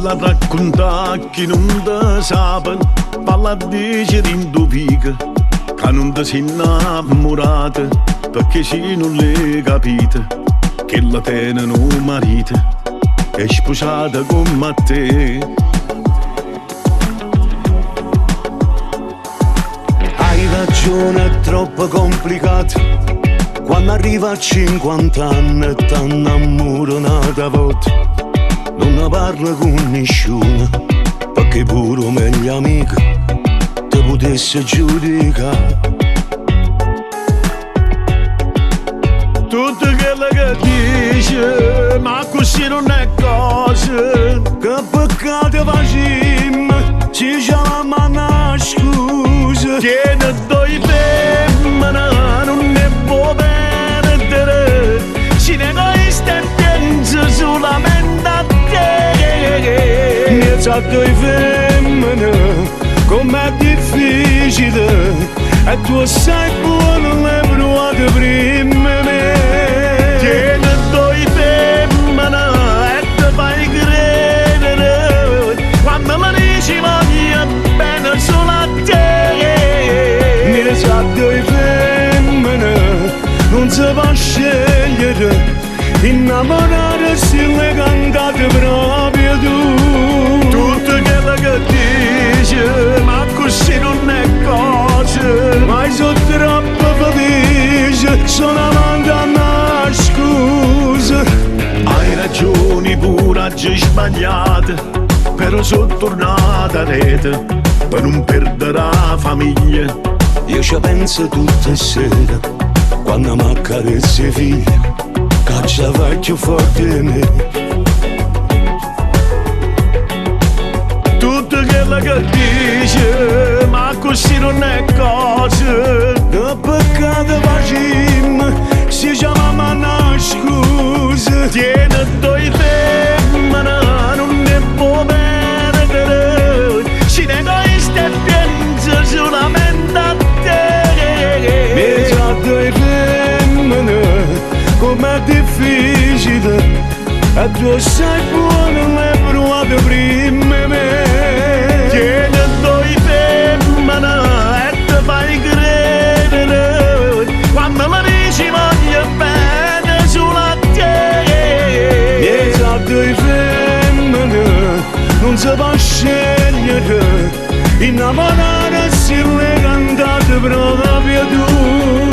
Palla racconta chi non te sape, palla dice d'indovica, che non ti sei innamorata, perché se non le capite, che la tengono marito, è sposata come te. Hai ragione, è troppo complicato, quando arriva a 50 anni ti innamoro un'altra volta. Non ne parlo con nessuno, perché pure un meglio amico ti potesse giudicare. Tutto quello che dice, ma così non è cosa. Che peccato facciamo, ci chiamiamo una scusa. Tiene due femmine, non ne può perdere, si ne egoista e pensa solamente a te. Mezzo due femmine, com'è difficile, e tu sai buono le provate prima me. Tiene due femmine e ti fai credere, quando mi dici voglio bene solo a te. Mezzo due femmine, non si può scegliere, innamorare si le cantate proprio tu. Tutto quello che dice, ma così non è cosa. Ma sono troppo felice, sono amante a una scusa. Hai ragioni pure oggi sbagliate, però sono tornata a rete per non perdere la famiglia. Io ci penso tutte sere, quando mi accarezzi figlia, caccia vai più forte di me. Tutto quello che dice, ma così non è cosa. Che peccato facciamo, si chiama una scusa. Tiene due femmine, non ne può perdere, si ne egoista e pensa solamente a te. Mezzo due femmine, com'è difficile, e tu sai buono le provate prima me. Tiene due femmine e ti fai credere, quando mi dici voglio bene solo a te. Mezzo due femmine, non si può scegliere, innamorare si le cantate proprio tu.